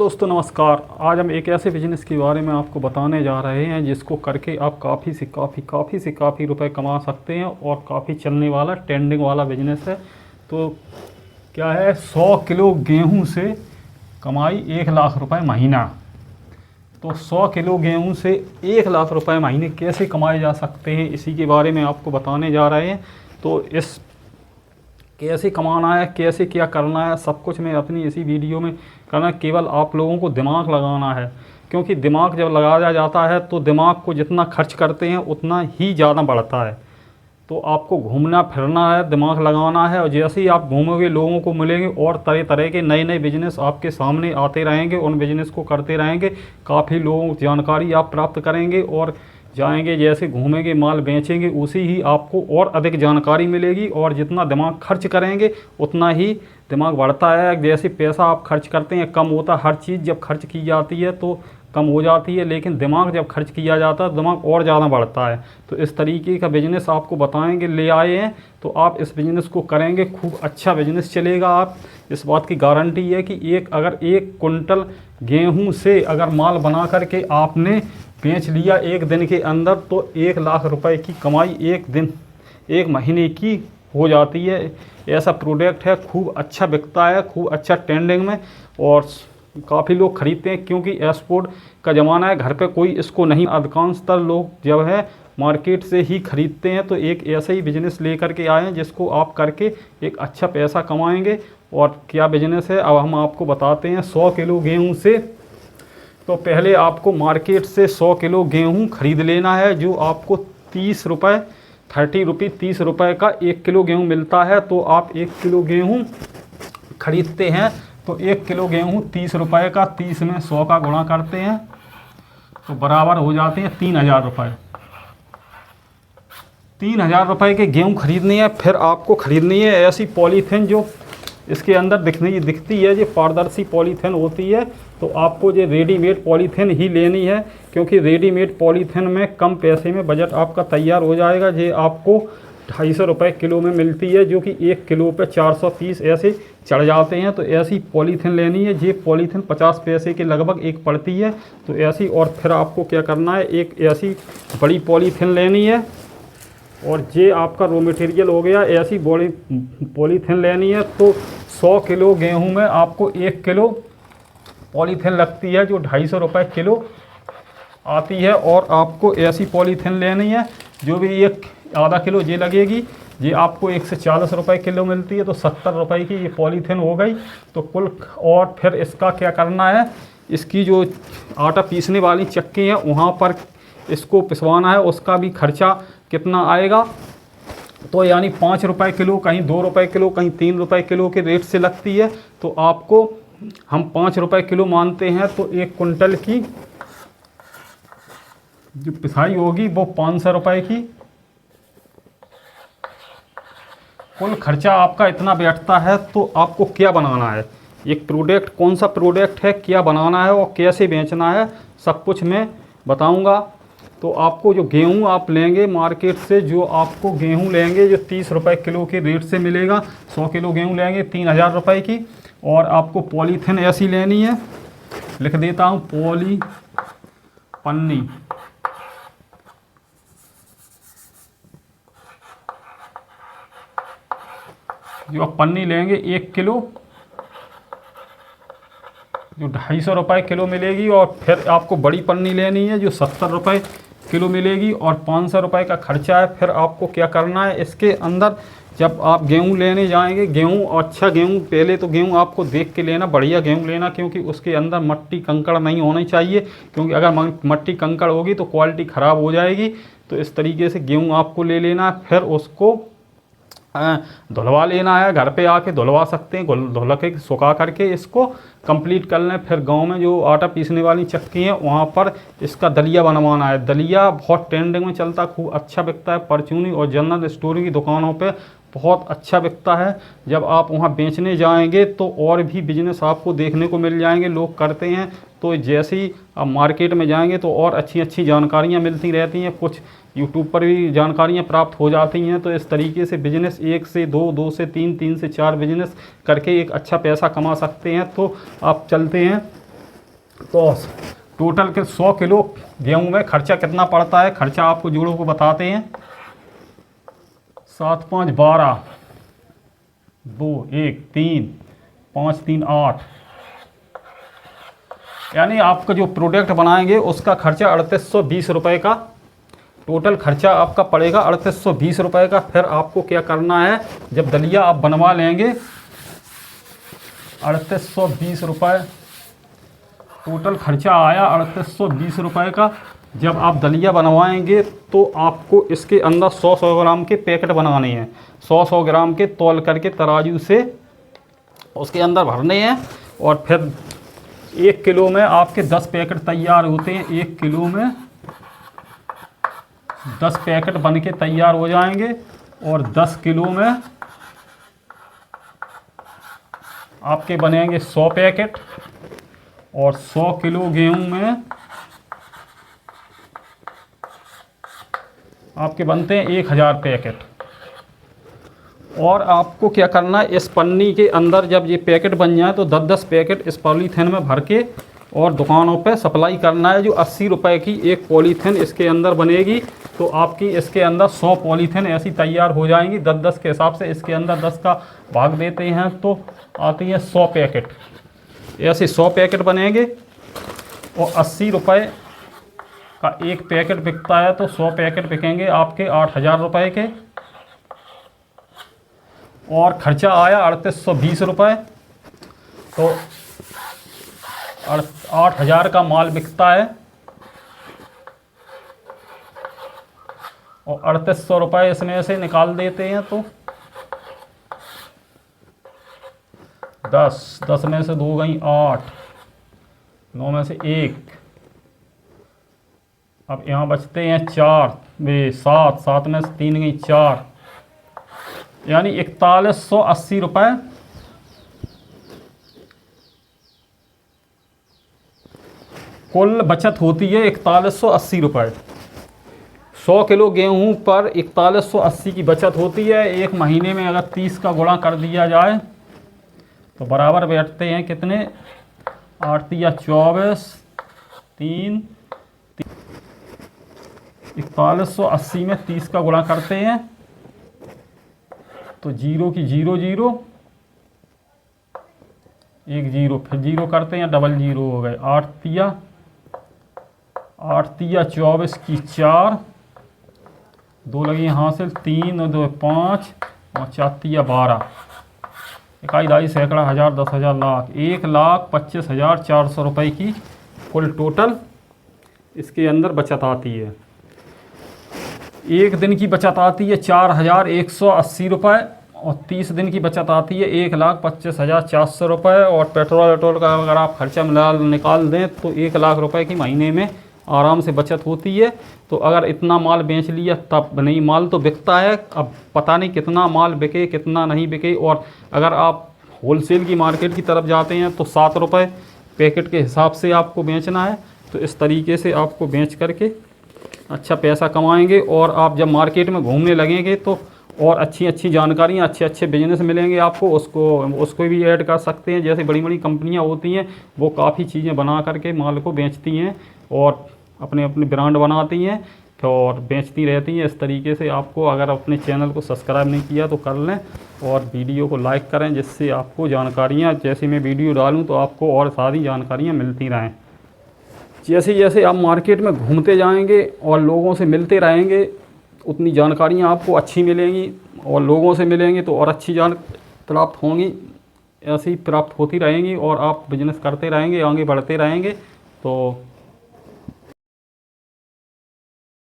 दोस्तों नमस्कार। आज हम एक ऐसे बिजनेस के बारे में आपको बताने जा रहे हैं जिसको करके आप काफ़ी से काफ़ी रुपए कमा सकते हैं और काफ़ी चलने वाला ट्रेंडिंग वाला बिजनेस है। तो क्या है, 100 किलो गेहूं से कमाई 1 लाख रुपए महीना। तो 100 किलो गेहूं से 1 लाख रुपए महीने कैसे कमाए जा सकते हैं, इसी के बारे में आपको बताने जा रहे हैं। तो इस कैसे कमाना है, कैसे क्या करना है, सब कुछ मैं अपनी इसी वीडियो में करना। केवल आप लोगों को दिमाग लगाना है, क्योंकि दिमाग जब लगाया जाता है तो दिमाग को जितना खर्च करते हैं उतना ही ज़्यादा बढ़ता है। तो आपको घूमना फिरना है, दिमाग लगाना है, और जैसे ही आप घूमोगे लोगों को मिलेंगे और तरह तरह के नए नए बिजनेस आपके सामने आते रहेंगे। उन बिजनेस को करते रहेंगे, काफ़ी लोगों जानकारी आप प्राप्त करेंगे और जाएंगे, जैसे घूमेंगे माल बेचेंगे उसी ही आपको और अधिक जानकारी मिलेगी। और जितना दिमाग खर्च करेंगे उतना ही दिमाग बढ़ता है। जैसे पैसा आप खर्च करते हैं कम होता है, हर चीज़ जब खर्च की जाती है तो कम हो जाती है, लेकिन दिमाग जब खर्च किया जाता है दिमाग और ज़्यादा बढ़ता है। तो इस तरीके का बिज़नेस आपको बताएंगे, ले आए हैं। तो आप इस बिज़नेस को करेंगे, खूब अच्छा बिज़नेस चलेगा। आप इस बात की गारंटी है कि अगर 1 कुंटल गेहूं से अगर माल बना करके आपने बेच लिया एक दिन के अंदर, तो 1 लाख रुपए की कमाई एक महीने की हो जाती है। ऐसा प्रोडक्ट है, खूब अच्छा बिकता है, खूब अच्छा ट्रेंडिंग में, और काफ़ी लोग खरीदते हैं क्योंकि एक्सपोर्ट का ज़माना है। घर पे कोई इसको नहीं, अधिकांशतर लोग जब है मार्केट से ही खरीदते हैं। तो एक ऐसा ही बिजनेस लेकर के आए हैं जिसको आप करके एक अच्छा पैसा कमाएंगे। और क्या बिजनेस है अब हम आपको बताते हैं। 100 किलो गेहूँ से, तो पहले आपको मार्केट से 100 किलो गेहूँ खरीद लेना है, जो आपको 30 रुपये 30 रुपये का 1 किलो गेहूँ मिलता है। तो आप 1 किलो गेहूँ खरीदते हैं तो 1 किलो गेहूँ 30 रुपये का, 30 में 100 का गुणा करते हैं तो बराबर हो जाते हैं 3000 रुपये। 3000 रुपये के गेहूँ खरीदनी है। फिर आपको खरीदनी है ऐसी पॉलीथीन जो इसके अंदर दिखती है, जो पारदर्शी पॉलीथीन होती है। तो आपको ये रेडीमेड पॉलीथीन ही लेनी है, क्योंकि रेडीमेड पॉलीथीन में कम पैसे में बजट आपका तैयार हो जाएगा। ये आपको 250 रुपये किलो में मिलती है, जो कि 1 किलो पे 400 पीस ऐसे चढ़ जाते हैं। तो ऐसी पॉलीथीन लेनी है। ये पॉलीथीन 50 पैसे के लगभग एक पड़ती है। तो ऐसी, और फिर आपको क्या करना है, एक ऐसी बड़ी पॉलीथीन लेनी है। और ये आपका रॉ मटेरियल हो गया। ऐसी बड़ी पॉलीथीन लेनी है। तो 100 किलो गेहूं में आपको 1 किलो पॉलीथीन लगती है, जो 250 रुपये किलो आती है। और आपको ऐसी पॉलीथीन लेनी है, जो भी एक आधा किलो ये लगेगी। ये आपको 1 से 40 रुपये किलो मिलती है। तो 70 रुपये की ये पॉलीथीन हो गई। तो कुल, और फिर इसका क्या करना है, इसकी जो आटा पीसने वाली चक्की है वहाँ पर इसको पिसवाना है। उसका भी खर्चा कितना आएगा, तो यानी 5 रुपये किलो, कहीं 2 रुपये किलो, कहीं 3 रुपये किलो के रेट से लगती है। तो आपको हम 5 रुपये किलो मानते हैं। तो 1 कुंटल की जो पिसाई होगी वो 500 रुपये की। कुल खर्चा आपका इतना बैठता है। तो आपको क्या बनाना है, एक प्रोडक्ट, कौन सा प्रोडक्ट है, क्या बनाना है और कैसे बेचना है, सब कुछ मैं बताऊंगा। तो आपको जो गेहूं आप लेंगे मार्केट से, जो आपको गेहूं लेंगे जो 30 रुपये किलो के रेट से मिलेगा। 100 किलो गेहूं लेंगे 3000 रुपये की। और आपको पॉलीथीन ऐसी लेनी है, लिख देता हूँ, पन्नी। जो आप पन्नी लेंगे 1 किलो, जो 250 रुपये किलो मिलेगी। और फिर आपको बड़ी पन्नी लेनी है जो 70 रुपये किलो मिलेगी, और 500 रुपये का खर्चा है। फिर आपको क्या करना है, इसके अंदर जब आप गेहूं लेने जाएंगे, गेहूं अच्छा गेहूं, पहले तो गेहूं आपको देख के लेना, बढ़िया गेहूं लेना, क्योंकि उसके अंदर मट्टी कंकड़ नहीं होनी चाहिए। क्योंकि अगर मट्टी कंकड़ होगी तो क्वालिटी ख़राब हो जाएगी। तो इस तरीके से गेहूं आपको ले लेना है। फिर उसको धुलवा लेना है, घर पे आके धुलवा सकते हैं, धुल के सुखा करके इसको कंप्लीट कर लें। फिर गांव में जो आटा पीसने वाली चक्की है वहाँ पर इसका दलिया बनवाना है। दलिया बहुत ट्रेंडिंग में चलता है, खूब अच्छा बिकता है। परचूनी और जनरल स्टोर की दुकानों पे बहुत अच्छा बिकता है। जब आप वहाँ बेचने जाएंगे तो और भी बिजनेस आपको देखने को मिल जाएंगे, लोग करते हैं। तो जैसे ही आप मार्केट में जाएंगे तो और अच्छी अच्छी जानकारियाँ मिलती रहती हैं, कुछ यूट्यूब पर भी जानकारियाँ प्राप्त हो जाती हैं। तो इस तरीके से बिजनेस 1 से 2, 2 से 3, 3 से 4 बिजनेस करके एक अच्छा पैसा कमा सकते हैं। तो आप चलते हैं तो टोटल के 100 किलो गेहूँ में खर्चा कितना पड़ता है, खर्चा आपको जोड़ों को बताते हैं। 7 5 12, 2 1 3, 5 3 8, यानी आपका जो प्रोडक्ट बनाएंगे उसका खर्चा 3820 रुपये का टोटल खर्चा आपका पड़ेगा, 3820 रुपये का। फिर आपको क्या करना है, जब दलिया आप बनवा लेंगे 3820 रुपये टोटल खर्चा आया, 3820 रुपये का। जब आप दलिया बनवाएंगे तो आपको इसके अंदर 100 ग्राम के पैकेट बनाने हैं, 100 ग्राम के तौल करके तराजू से उसके अंदर भरने हैं। और फिर 1 किलो में आपके 10 पैकेट तैयार होते हैं, 1 किलो में 10 पैकेट बन के तैयार हो जाएंगे। और 10 किलो में आपके बनेंगे 100 पैकेट, और 100 किलो गेहूं में आपके बनते हैं 1000 पैकेट। और आपको क्या करना है, इस पन्नी के अंदर जब ये पैकेट बन जाए तो 10-10 पैकेट इस पॉलीथीन में भर के और दुकानों पे सप्लाई करना है। जो 80 रुपये की एक पॉलीथीन इसके अंदर बनेगी, तो आपकी इसके अंदर 100 पॉलीथीन ऐसी तैयार हो जाएंगी। 10-10 के हिसाब से इसके अंदर 10 का भाग देते हैं तो आती हैं 100 पैकेट, ऐसे 100 पैकेट बनेंगे। और 80 रुपये का एक पैकेट बिकता है, तो 100 पैकेट बिकेंगे आपके 8000 रुपये के। और खर्चा आया 3820 रुपये, तो 8000 का माल बिकता है। और 3800 रुपये इसमें से निकाल देते हैं, तो 10 में से 2 गई 8, 9 में से 1, अब यहाँ बचते हैं 4, 7 में से 3 गई 4, यानी 4180 रुपये कुल बचत होती है। 4180 रुपये 100 किलो गेहूं पर 4180 की बचत होती है। एक महीने में अगर 30 का गुणा कर दिया जाए तो बराबर बैठते हैं कितने, 8 या 24, 3, 4180 में 30 का गुणा करते हैं तो 0 की 0 0, 1 0, फिर 0 करते हैं, डबल 0 हो गए। 8 तिया 24 की 4, 2 लगी हासिल, 3 और 2 5, और 4 तिया 12, इकाई दाई सैकड़ा हज़ार 10,000 लाख, 1,25,400 रुपये की कुल टोटल इसके अंदर बचत आती है। एक दिन की बचत आती है 4180 रुपये, और 30 दिन की बचत आती है 1,25,400 रुपये। और पेट्रोल वेट्रोल का अगर आप खर्चा निकाल दें तो 1 लाख रुपए की महीने में आराम से बचत होती है। तो अगर इतना माल बेच लिया तब नहीं, माल तो बिकता है, अब पता नहीं कितना माल बिके कितना नहीं बिके। और अगर आप होलसेल की मार्केट की तरफ जाते हैं तो 7 रुपये पैकेट के हिसाब से आपको बेचना है। तो इस तरीके से आपको बेच करके अच्छा पैसा कमाएंगे। और आप जब मार्केट में घूमने लगेंगे तो और अच्छी अच्छी जानकारियाँ, अच्छे अच्छे बिजनेस मिलेंगे आपको, उसको भी ऐड कर सकते हैं। जैसे बड़ी बड़ी कंपनियां होती हैं वो काफ़ी चीज़ें बना करके माल को बेचती हैं और अपने अपने ब्रांड बनाती हैं और बेचती रहती हैं। इस तरीके से आपको, अगर अपने चैनल को सब्सक्राइब नहीं किया तो कर लें और वीडियो को लाइक करें, जिससे आपको जानकारियाँ, जैसे मैं वीडियो डालूँ तो आपको और सारी जानकारियाँ मिलती रहें। जैसे जैसे आप मार्केट में घूमते जाएंगे और लोगों से मिलते रहेंगे उतनी जानकारियाँ आपको अच्छी मिलेंगी, और लोगों से मिलेंगे तो और अच्छी जान प्राप्त होंगी, ऐसी प्राप्त होती रहेंगी और आप बिजनेस करते रहेंगे, आगे बढ़ते रहेंगे। तो